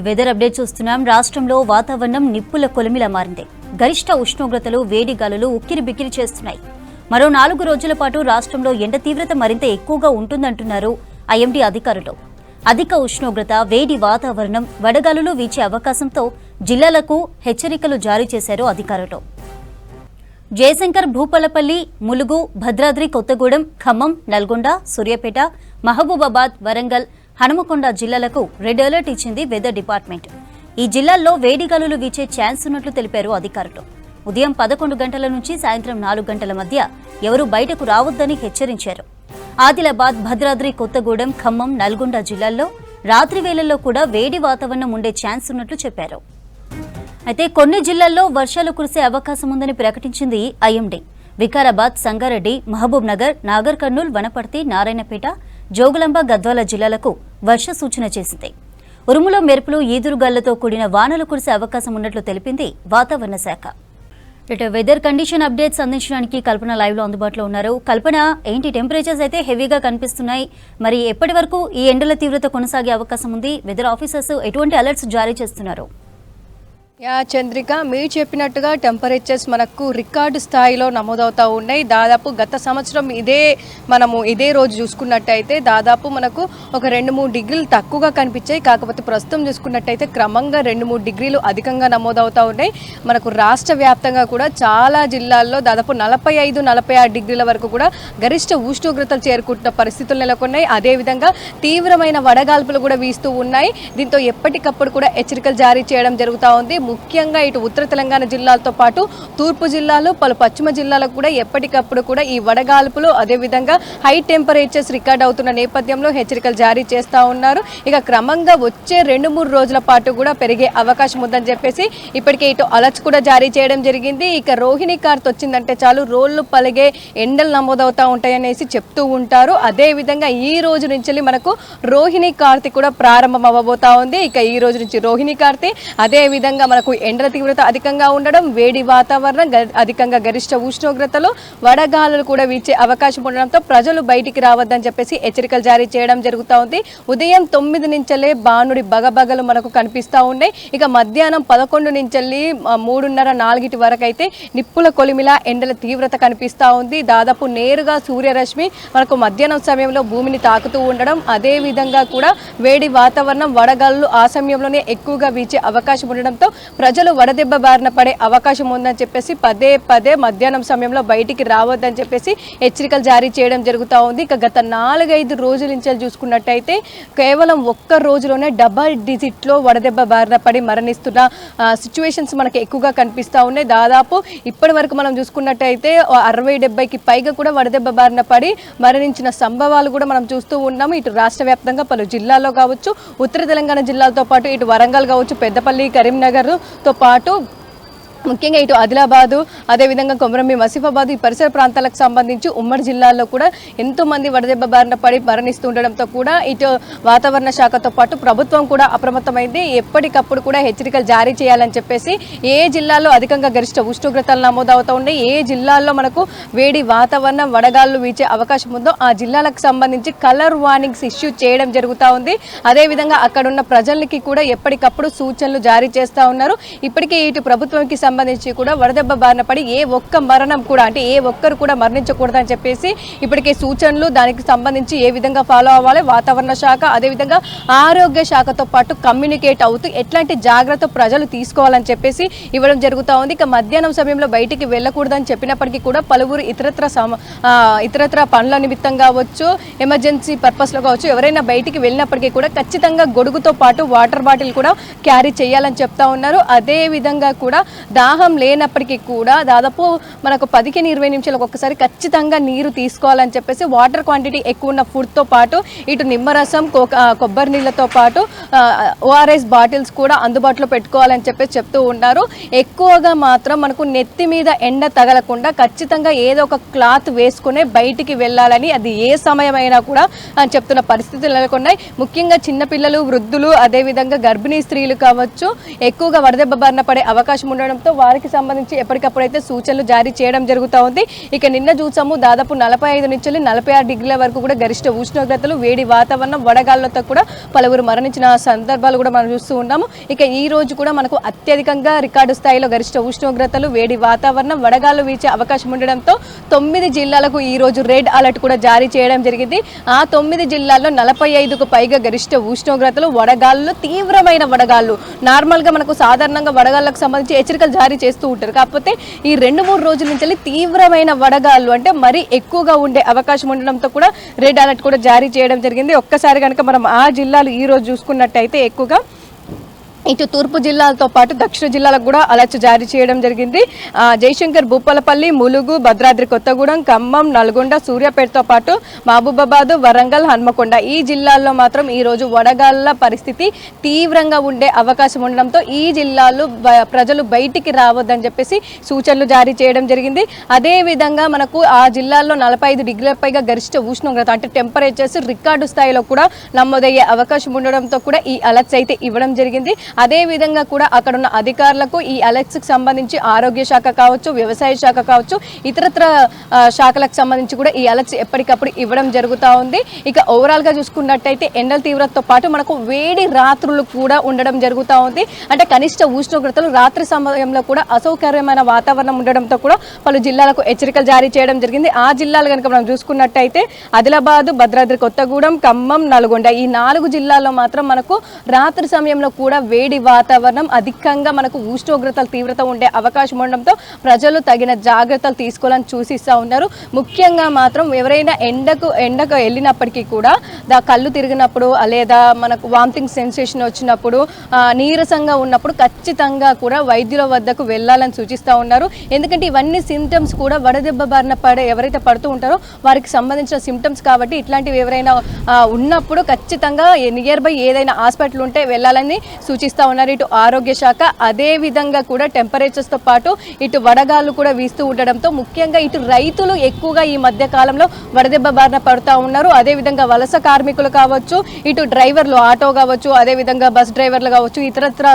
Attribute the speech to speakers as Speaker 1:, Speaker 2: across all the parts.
Speaker 1: Weather update చూస్తున్నాం. రాష్ట్రంలో వాతావరణం నిప్పుల కొలిమిలా మారింది. గరిష్ట ఉష్ణోగ్రతలు వేడి గాలులు ఉక్కిరి బిక్కిరి చేస్తున్నాయి. మరో 4 రోజుల పాటు రాష్ట్రంలో ఎండ తీవ్రత మరింత ఎక్కువగా ఉంటుందంటున్నారు ఐఎండీ అధికారులు. అధిక ఉష్ణోగ్రత, వేడి వాతావరణం, వడగాలులు వీచే అవకాశంతో జిల్లాలకు హెచ్చరికలు జారీ చేశారు అధికారులు. జయశంకర్, భూపాలపల్లి, ములుగు, భద్రాద్రి కొత్తగూడెం, ఖమ్మం, నల్గొండ, సూర్యాపేట, మహబూబాబాద్, వరంగల్, హనుమకొండ జిల్లాలకు రెడ్ అలర్ట్ ఇచ్చింది వెదర్ డిపార్ట్మెంట్. ఈ జిల్లాల్లో వేడిగాలులు వీచే ఛాన్స్ ఉన్నట్లు తెలిపారు అధికారులు. ఉదయం 11 గంటల నుంచి సాయంత్రం 4 గంటల మధ్య ఎవరూ బయటకు రావద్దని హెచ్చరించారు. ఆదిలాబాద్, భద్రాద్రి కొత్తగూడెం, ఖమ్మం, నల్గొండ జిల్లాల్లో రాత్రి వేళల్లో కూడా వేడి వాతావరణం ఉండే ఛాన్స్ ఉన్నట్లు చెప్పారు. అయితే కొన్ని జిల్లాల్లో వర్షాలు కురిసే అవకాశం ఉందని ప్రకటించింది ఐఎండీ. వికారాబాద్, సంగారెడ్డి, మహబూబ్ నగర్, నాగర్ కర్నూల్, వనపర్తి, నారాయణపేట, జోగులాంబ, గద్వాల జిల్లాలకు వర్ష సూచన చేసింది. ఉరుములు, మెరుపులు, ఈదురుగాళ్లతో కూడిన వానలు కురిసే అవకాశం ఉన్నట్లు తెలిపింది వాతావరణ శాఖ. వెదర్ కండిషన్ అప్డేట్స్ అందించడానికి కల్పన లైవ్ లో అందుబాటులో ఉన్నారు. కల్పన, ఏంటి టెంపరేచర్స్ అయితే హెవీగా కనిపిస్తున్నాయి, మరి ఎప్పటి వరకు ఈ ఎండల తీవ్రత కొనసాగే అవకాశం ఉంది? వెదర్ ఆఫీసర్స్ ఎటువంటి అలర్ట్స్ జారీ చేస్తున్నారు?
Speaker 2: చంద్రిక, మీరు చెప్పినట్టుగా టెంపరేచర్స్ మనకు రికార్డు స్థాయిలో నమోదవుతూ ఉన్నాయి. దాదాపు గత సంవత్సరం ఇదే రోజు చూసుకున్నట్టయితే దాదాపు మనకు ఒక 2-3 డిగ్రీలు తక్కువగా కనిపించాయి. కాకపోతే ప్రస్తుతం చూసుకున్నట్టయితే క్రమంగా 2-3 డిగ్రీలు అధికంగా నమోదవుతూ ఉన్నాయి. మనకు రాష్ట్ర వ్యాప్తంగా కూడా చాలా జిల్లాల్లో దాదాపు 45-46 డిగ్రీల వరకు కూడా గరిష్ట ఉష్ణోగ్రతలు చేరుకుంటున్న పరిస్థితులు నెలకొన్నాయి. అదేవిధంగా తీవ్రమైన వడగాల్పులు కూడా వీస్తూ ఉన్నాయి. దీంతో ఎప్పటికప్పుడు కూడా హెచ్చరికలు జారీ చేయడం జరుగుతూ ఉంది. ముఖ్యంగా ఇటు ఉత్తర తెలంగాణ జిల్లాలతో పాటు తూర్పు జిల్లాలు, పలు పశ్చిమ జిల్లాలకు కూడా ఎప్పటికప్పుడు కూడా ఈ వడగాల్పులు, అదేవిధంగా హై టెంపరేచర్స్ రికార్డ్ అవుతున్న నేపథ్యంలో హెచ్చరికలు జారీ చేస్తూ ఉన్నారు. ఇక క్రమంగా వచ్చే 2-3 రోజుల పాటు కూడా పెరిగే అవకాశం ఉందని చెప్పేసి ఇప్పటికే ఇటు అలర్ట్స్ కూడా జారీ చేయడం జరిగింది. ఇక రోహిణి కార్త్ వచ్చిందంటే చాలు రోళ్లు పలిగే ఎండలు నమోదవుతూ ఉంటాయనేసి చెప్తూ ఉంటారు. అదేవిధంగా ఈ రోజు నుంచి మనకు రోహిణి కార్తీ కూడా ప్రారంభం అవ్వబోతా ఉంది. ఇక ఈ రోజు నుంచి రోహిణి కార్తీ, అదేవిధంగా మనకు ఎండల తీవ్రత అధికంగా ఉండడం, వేడి వాతావరణం, అధికంగా గరిష్ట ఉష్ణోగ్రతలు, వడగాలులు కూడా వీచే అవకాశం ఉండడంతో ప్రజలు బయటికి రావద్దని చెప్పేసి హెచ్చరికలు జారీ చేయడం జరుగుతూ ఉంది. ఉదయం 9 నుంచెల్లే బాణుడి బగబగలు మనకు కనిపిస్తూ ఉన్నాయి. ఇక మధ్యాహ్నం 11 నుంచెల్లి 3:30-4 వరకు అయితే నిప్పుల కొలిమిలా ఎండల తీవ్రత కనిపిస్తూ ఉంది. దాదాపు నేరుగా సూర్యరశ్మి మనకు మధ్యాహ్నం సమయంలో భూమిని తాకుతూ ఉండడం, అదేవిధంగా కూడా వేడి వాతావరణం, వడగాలులు ఆ సమయంలోనే ఎక్కువగా వీచే అవకాశం ఉండడంతో ప్రజలు వడదెబ్బ బారిన పడే అవకాశం ఉందని చెప్పేసి పదే మధ్యాహ్నం సమయంలో బయటికి రావద్దని చెప్పేసి హెచ్చరికలు జారీ చేయడం జరుగుతూ ఉంది. ఇక గత 4-5 రోజుల నుంచి చూసుకున్నట్టయితే కేవలం ఒక్క రోజులోనే డబల్ డిజిట్లో వడదెబ్బ బారిన పడి మరణిస్తున్న సిచ్యువేషన్స్ మనకి ఎక్కువగా కనిపిస్తూ ఉన్నాయి. దాదాపు ఇప్పటి వరకు మనం చూసుకున్నట్టయితే 60-70కి పైగా కూడా వడదెబ్బ బారిన పడి మరణించిన సంభవాలు కూడా మనం చూస్తూ ఉన్నాము. ఇటు రాష్ట్ర వ్యాప్తంగా పలు జిల్లాల్లో కావచ్చు, ఉత్తర తెలంగాణ జిల్లాలతో పాటు ఇటు వరంగల్ కావచ్చు, పెద్దపల్లి, కరీంనగర్తో పాటు ముఖ్యంగా ఇటు ఆదిలాబాదు, అదేవిధంగా కొమరంభీం, ఆసిఫాబాద్ ఈ పరిసర ప్రాంతాలకు సంబంధించి ఉమ్మడి జిల్లాల్లో కూడా ఎంతోమంది వడదెబ్బ బారిన పడి మరణిస్తూ ఉండడంతో కూడా ఇటు వాతావరణ శాఖతో పాటు ప్రభుత్వం కూడా అప్రమత్తమైంది. ఎప్పటికప్పుడు కూడా హెచ్చరికలు జారీ చేయాలని చెప్పేసి ఏ జిల్లాలో అధికంగా గరిష్ట ఉష్ణోగ్రతలు నమోదవుతూ ఉన్నాయి, ఏ జిల్లాల్లో మనకు వేడి వాతావరణం, వడగాళ్ళు వీచే అవకాశం ఉందో ఆ జిల్లాలకు సంబంధించి కలర్ వార్నింగ్స్ ఇష్యూ చేయడం జరుగుతూ ఉంది. అదేవిధంగా అక్కడున్న ప్రజలకి కూడా ఎప్పటికప్పుడు సూచనలు జారీ చేస్తూ ఉన్నారు. ఇప్పటికే ఇటు ప్రభుత్వంకి సంబంధించి కూడా వడదెబ్బ బారిన పడి ఏ ఒక్క మరణం కూడా, అంటే ఏ ఒక్కరు కూడా మరణించకూడదని చెప్పేసి ఇప్పటికే సూచనలు, దానికి సంబంధించి ఏ విధంగా ఫాలో అవ్వాలి వాతావరణ శాఖ, అదేవిధంగా ఆరోగ్య శాఖతో పాటు కమ్యూనికేట్ అవుతూ ఎట్లాంటి జాగ్రత్త ప్రజలు తీసుకోవాలని చెప్పేసి ఇవ్వడం జరుగుతూ ఉంది. ఇక మధ్యాహ్నం సమయంలో బయటికి వెళ్ళకూడదని చెప్పినప్పటికీ కూడా పలువురు ఇతరత్ర పనుల నిమిత్తం కావచ్చు, ఎమర్జెన్సీ పర్పస్లో కావచ్చు, ఎవరైనా బయటికి వెళ్ళినప్పటికీ కూడా ఖచ్చితంగా గొడుగుతో పాటు వాటర్ బాటిల్ కూడా క్యారీ చేయాలని చెప్తా ఉన్నారు. అదేవిధంగా కూడా దాహం లేనప్పటికీ కూడా దాదాపు మనకు 10-20 నిమిషాలకు ఒక్కసారి ఖచ్చితంగా నీరు తీసుకోవాలని చెప్పేసి వాటర్ క్వాంటిటీ ఎక్కువ ఉన్న ఫుడ్తో పాటు ఇటు నిమ్మరసం, కొబ్బరి నీళ్ళతో పాటు ORS బాటిల్స్ కూడా అందుబాటులో పెట్టుకోవాలని చెప్పేసి చెప్తూ ఉన్నారు. ఎక్కువగా మాత్రం మనకు నెత్తి మీద ఎండ తగలకుండా ఖచ్చితంగా ఏదో ఒక క్లాత్ వేసుకునే బయటికి వెళ్ళాలని, అది ఏ సమయమైనా కూడా అని చెప్తున్న పరిస్థితులు నెలకొన్నాయి. ముఖ్యంగా చిన్నపిల్లలు, వృద్ధులు, అదేవిధంగా గర్భిణీ స్త్రీలు కావచ్చు ఎక్కువగా వడదెబ్బ బారిన పడే అవకాశం ఉండడంతో ఉండడంతో వారికి సంబంధించి ఎప్పటికప్పుడైతే సూచనలు జారీ చేయడం జరుగుతూ ఉంది. ఇక నిన్న చూసాము దాదాపు 45 నుంచి 46 డిగ్రీల వరకు కూడా గరిష్ట ఉష్ణోగ్రతలు, వేడి వాతావరణం, వడగాళ్లతో కూడా పలువురు మరణించిన సందర్భాలు కూడా మనం చూస్తూ ఉన్నాము. ఇక ఈ రోజు కూడా మనకు అత్యధికంగా రికార్డు స్థాయిలో గరిష్ట ఉష్ణోగ్రతలు, వేడి వాతావరణం, వడగాళ్లు వీచే అవకాశం ఉండడంతో 9 జిల్లాలకు ఈ రోజు రెడ్ అలర్ట్ కూడా జారీ చేయడం జరిగింది. ఆ 9 జిల్లాల్లో 45కు పైగా గరిష్ట ఉష్ణోగ్రతలు, వడగాళ్లు, తీవ్రమైన వడగాళ్లు. నార్మల్గా మనకు సాధారణంగా వడగాళ్లకు సంబంధించి హెచ్చరికలు జారీ చేస్తూ ఉంటారు. కాకపోతే ఈ 2-3 రోజుల నుంచి తీవ్రమైన వడగాళ్లు అంటే మరీ ఎక్కువగా ఉండే అవకాశం ఉండడంతో కూడా రెడ్ అలర్ట్ కూడా జారీ చేయడం జరిగింది. ఒక్కసారి కనుక మనం ఆ జిల్లాలు ఈ రోజు చూసుకున్నట్టయితే ఎక్కువగా ఇటు తూర్పు జిల్లాలతో పాటు దక్షిణ జిల్లాలకు కూడా అలర్ట్ జారీ చేయడం జరిగింది. జయశంకర్, భూపాలపల్లి, ములుగు, భద్రాద్రి కొత్తగూడెం, ఖమ్మం, నల్గొండ, సూర్యాపేటతో పాటు మహబూబాబాద్, వరంగల్, హన్మకొండ ఈ జిల్లాల్లో మాత్రం ఈ రోజు వడగాళ్ల పరిస్థితి తీవ్రంగా ఉండే అవకాశం ఉండడంతో ఈ జిల్లాల్లో ప్రజలు బయటికి రావద్దని చెప్పేసి సూచనలు జారీ చేయడం జరిగింది. అదే విధంగా మనకు ఆ జిల్లాల్లో 45 డిగ్రీల పైగా గరిష్ట ఉష్ణోగ్రత అంటే టెంపరేచర్స్ రికార్డు స్థాయిలో కూడా నమోదయ్యే అవకాశం ఉండడంతో కూడా ఈ అలర్ట్స్ అయితే ఇవ్వడం జరిగింది. అదే విధంగా కూడా అక్కడ ఉన్న అధికారులకు ఈ అలర్ట్స్కి సంబంధించి ఆరోగ్య శాఖ కావచ్చు, వ్యవసాయ శాఖ కావచ్చు, ఇతరత్ర శాఖలకు సంబంధించి కూడా ఈ అలర్ట్స్ ఎప్పటికప్పుడు ఇవ్వడం జరుగుతూ ఉంది. ఇక ఓవరాల్గా చూసుకున్నట్టయితే ఎండల తీవ్రతతో పాటు మనకు వేడి రాత్రులు కూడా ఉండడం జరుగుతూ ఉంది. అంటే కనిష్ట ఉష్ణోగ్రతలు రాత్రి సమయంలో కూడా అసౌకర్యమైన వాతావరణం ఉండడంతో కూడా పలు జిల్లాలకు హెచ్చరికలు జారీ చేయడం జరిగింది. ఆ జిల్లాలు కనుక మనం చూసుకున్నట్టయితే ఆదిలాబాద్, భద్రాద్రి కొత్తగూడెం, ఖమ్మం, నల్గొండ ఈ 4 జిల్లాల్లో మాత్రం మనకు రాత్రి సమయంలో కూడా వేడి వాతావరణం, అధికంగా మనకు ఉష్ణోగ్రతల తీవ్రత ఉండే అవకాశం ఉండడంతో ప్రజలు తగిన జాగ్రత్తలు తీసుకోవాలని సూచిస్తూ ఉన్నారు. ముఖ్యంగా మాత్రం ఎవరైనా ఎండకు వెళ్ళినప్పటికీ కూడా కళ్ళు తిరిగినప్పుడు లేదా మనకు వామిటింగ్ సెన్సేషన్ వచ్చినప్పుడు, నీరసంగా ఉన్నప్పుడు ఖచ్చితంగా కూడా వైద్యుల వద్దకు వెళ్ళాలని సూచిస్తూ ఉన్నారు. ఎందుకంటే ఇవన్నీ సిమ్టమ్స్ కూడా వడదెబ్బ బారిన ఎవరైతే పడుతూ ఉంటారో వారికి సంబంధించిన సిమ్టమ్స్ కాబట్టి ఇట్లాంటివి ఎవరైనా ఉన్నప్పుడు ఖచ్చితంగా నియర్ బై ఏదైనా హాస్పిటల్ ఉంటే వెళ్ళాలని సూచిస్తూ ఉన్నారు ఇటు ఆరోగ్య శాఖ. అదే విధంగా కూడా టెంపరేచర్స్తో పాటు ఇటు వడగాళ్ళు కూడా వీస్తూ ఉండడంతో ముఖ్యంగా ఇటు రైతులు ఎక్కువగా ఈ మధ్య కాలంలో వడదెబ్బ బారిన పడుతూ ఉన్నారు. అదేవిధంగా వలస కార్మికులు కావచ్చు, ఇటు డ్రైవర్లు ఆటో కావచ్చు, అదేవిధంగా బస్ డ్రైవర్లు కావచ్చు, ఇతరత్ర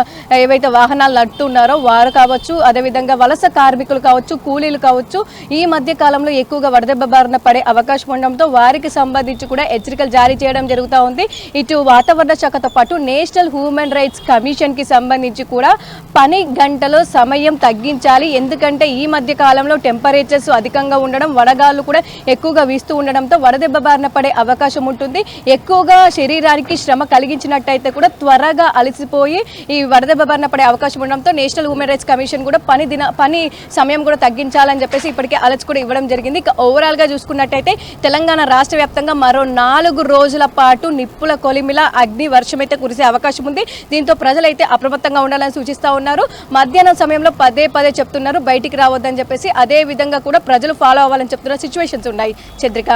Speaker 2: ఏవైతే వాహనాలు నడుపుతున్నారో వారు కావచ్చు, అదేవిధంగా వలస కార్మికులు కావచ్చు, కూలీలు కావచ్చు, ఈ మధ్య కాలంలో ఎక్కువగా వడదెబ్బ బారిన పడే అవకాశం ఉండడంతో వారికి సంబంధించి కూడా హెచ్చరికలు జారీ చేయడం జరుగుతూ ఉంది. ఇటు వాతావరణ శాఖతో పాటు నేషనల్ హ్యూమన్ రైట్స్ కమిషన్ కి సంబంధించి కూడా పని గంటలో సమయం తగ్గించాలి. ఎందుకంటే ఈ మధ్య కాలంలో టెంపరేచర్స్ అధికంగా ఉండడం, వడగాళ్ళు కూడా ఎక్కువగా వీస్తూ ఉండడంతో వడదెబ్బ బారిన పడే అవకాశం ఉంటుంది. ఎక్కువగా శరీరానికి శ్రమ కలిగించినట్టయితే కూడా త్వరగా అలసిపోయి ఈ వడదెబ్బ బారిన పడే అవకాశం ఉండడంతో నేషనల్ హ్యూమన్ రైట్స్ కమిషన్ కూడా పని సమయం కూడా తగ్గించాలని చెప్పేసి ఇప్పటికే అలర్ట్స్ కూడా ఇవ్వడం జరిగింది. ఇక ఓవరాల్ గా చూసుకున్నట్టయితే తెలంగాణ రాష్ట్ర వ్యాప్తంగా మరో 4 రోజుల పాటు నిప్పుల కొలిమిల అగ్ని వర్షం అయితే కురిసే అవకాశం ఉంది. దీంతో ప్రజలైతే అప్రమత్తంగా ఉండాలని సూచిస్తూ ఉన్నారు. మధ్యాహ్నం సమయంలో పదే చెప్తున్నారు బయటికి రావద్దని చెప్పేసి. అదే విధంగా కూడా ప్రజలు ఫాలో అవ్వాలని చెప్తున్న సిచ్యువేషన్స్ ఉన్నాయి. చంద్రిక.